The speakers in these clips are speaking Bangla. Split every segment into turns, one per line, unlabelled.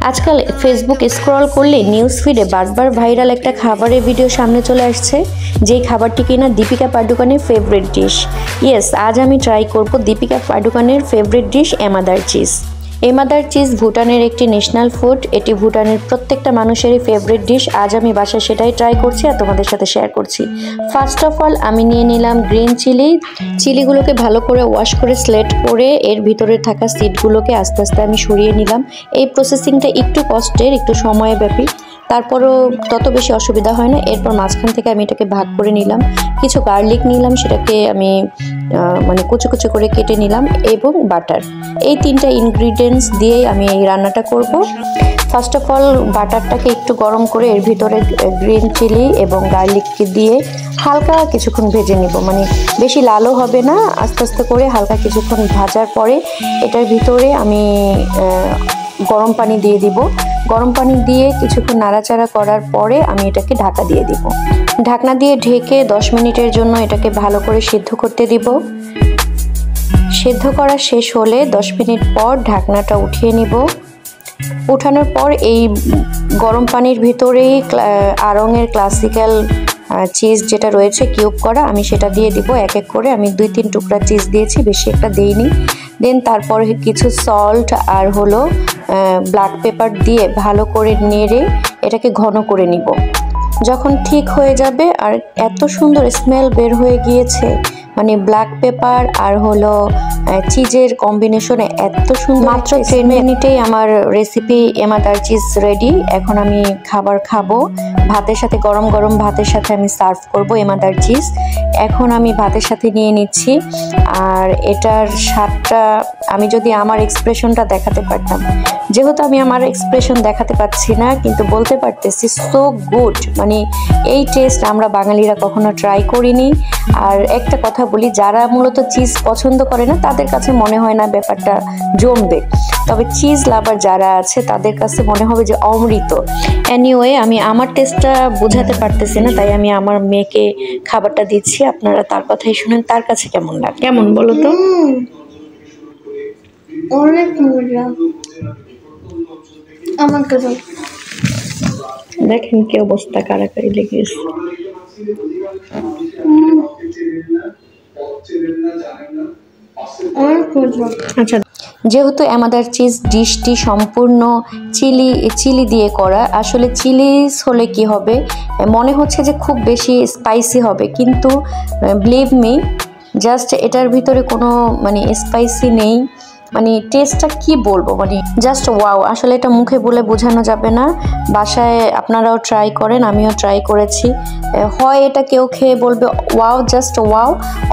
আজকাল ফেসবুক স্ক্রল করলে নিউজ ফিডে বারবার ভাইরাল একটা খাবারের ভিডিও সামনে চলে আসছে, যেই খাবারটি কিনা দীপিকা পাডুকোনের ফেভারিট ডিশ। ইয়েস, আজ আমি ট্রাই করব দীপিকা পাডুকোনের ফেভারিট ডিশ এমাদার চিজ। এমাদার চিজ ভুটানের একটি ন্যাশনাল ফুড। এটি ভুটানের প্রত্যেকটা মানুষেরই ফেভারিট ডিশ। আজ আমি বাসায় সেটাই ট্রাই করছি আর তোমাদের সাথে শেয়ার করছি। ফার্স্ট অফ অল আমি নিয়ে নিলাম গ্রিন চিলি। চিলিগুলোকে ভালো করে ওয়াশ করে স্লেট করে এর ভিতরে থাকা সিডগুলোকে আস্তে আস্তে আমি সরিয়ে নিলাম। এই প্রসেসিংটা একটু কষ্টের, একটু সময়ব্যাপী, তারপরও তত বেশি অসুবিধা হয় না। এরপর মাঝখান থেকে আমি এটাকে ভাগ করে নিলাম। কিছু গার্লিক নিলাম, সেটাকে আমি কুচো কুচো করে কেটে নিলাম, এবং বাটার। এই তিনটা ইনগ্রিডিয়েন্টস দিয়েই আমি এই রান্নাটা করব। ফার্স্ট অফ অল বাটারটাকে একটু গরম করে এর ভিতরে গ্রিন চিলি এবং গার্লিককে দিয়ে হালকা কিছুক্ষণ ভেজে নিব। বেশি লালও হবে না, আস্তে আস্তে করে হালকা কিছুক্ষণ ভাজার পরে এটার ভিতরে আমি গরম পানি দিয়ে দিব। গরম পানি দিয়ে কিছুক্ষণ নাড়াচাড়া করার পরে আমি এটাকে ঢাকা দিয়ে দিব। ঢাকনা দিয়ে ঢেকে 10 মিনিটের জন্য এটাকে ভালো করে সিদ্ধ করতে দিব। সিদ্ধ করা শেষ হলে 10 মিনিট পর ঢাকনাটা উঠিয়ে নিব। উঠানোর পর এই গরম পানির ভিতরেই আড়ংয়ের ক্লাসিক্যাল চিজ যেটা রয়েছে কিউব করা, আমি সেটা দিয়ে দিব এক এক করে। আমি 2-3 টুকরা চিজ দিয়েছি, বেশি একটা দেইনি। দেন তারপরে কিছু সল্ট আর হলো ব্ল্যাক পেপার দিয়ে ভালো করে নেড়ে এটাকে ঘন করে নিব। যখন ঠিক হয়ে যাবে আর এত সুন্দর স্মেল বের হয়ে গিয়েছে, ব্ল্যাক পেপার আর হলো চিজের কম্বিনেশনে এত সুন্দর। মাত্র 10 মিনিটেই আমার রেসিপি এমাদার চিজ রেডি। এখন আমি খাবার খাবো ভাতের সাথে, গরম গরম ভাতের সাথে আমি সার্ভ করব এমাদার চিজ। এখন আমি ভাতের সাথে নিয়ে নিচ্ছি। আর এটার স্বাদটা আমি যদি আমার এক্সপ্রেশনটা দেখাতে পারতাম, যেহেতু আমি আমার এক্সপ্রেশন দেখাতে পাচ্ছি না, কিন্তু বলতে পারতেছি সো গুড। এই টেস্ট আমরা বাঙালিরা কখনো ট্রাই করিনি। আর একটা কথা বলি, যারা মূলত চিজ পছন্দ করে না তাদের কাছে মনে হয় না ব্যাপারটা জমবে, তবে চিজ লাভার যারা আছে তাদের কাছে মনে হবে যে অমৃত। এনিওয়ে, আমি আমার টেস্টটা বোঝাতে পারতেছি না, তাই আমি আমার মেয়েকে খাবারটা দিচ্ছি। আপনারা তার কথাই শুনেন, তার কাছে কেমন লাগে, কেমন বলো তো?
অনেক মজা। আমাকে
দেখেন কি অবস্থা, কারাকারি লেগেছে। আচ্ছা, যেহেতু আমাদের চিজ ডিশটি সম্পূর্ণ চিলি দিয়ে করা, আসলে চিলিস হলে কি হবে, মনে হচ্ছে যে খুব বেশি স্পাইসি হবে, কিন্তু বিলিভ মি, জাস্ট এটার ভিতরে কোনো স্পাইসি নেই। টেস্টটা কি বলবো, জাস্ট ওয়াও। আসলে এটা মুখে বলে বোঝানো যাবে না। বাসায় আপনারাও ট্রাই করেন, আমিও ট্রাই করেছি। হয় এটা কেউ খেয়ে বলবে ওয়াও, জাস্ট ওয়াও,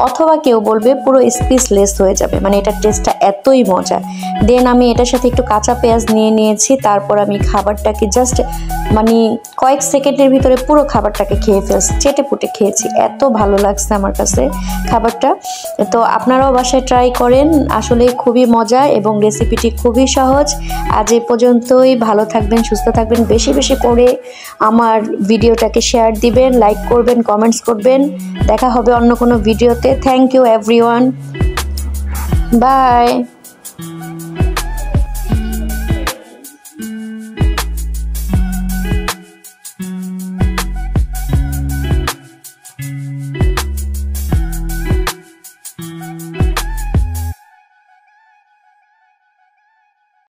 অথবা কেউ বলবে পুরো স্পিচলেস হয়ে যাবে। এটার টেস্টটা এতই মজা। দেন আমি এটার সাথে একটু কাঁচা পেঁয়াজ নিয়ে নিয়েছি। তারপর আমি খাবারটাকে জাস্ট কয়েক সেকেন্ডের ভিতরে পুরো খাবারটাকে খেয়ে ফেলছি, চেটে পুটে খেয়েছি। এত ভালো লাগছে আমার কাছে খাবারটা। তো আপনারাও বাসায় ট্রাই করেন, আসলে খুবই মজা এবং রেসিপিটি খুবই সহজ। আজ এ পর্যন্তই। ভালো থাকবেন, সুস্থ থাকবেন। বেশি বেশি করে আমার ভিডিওটাকে শেয়ার দিবেন, লাইক করবেন, কমেন্টস করবেন। দেখা হবে অন্য কোনো ভিডিওতে। Thank you everyone, by.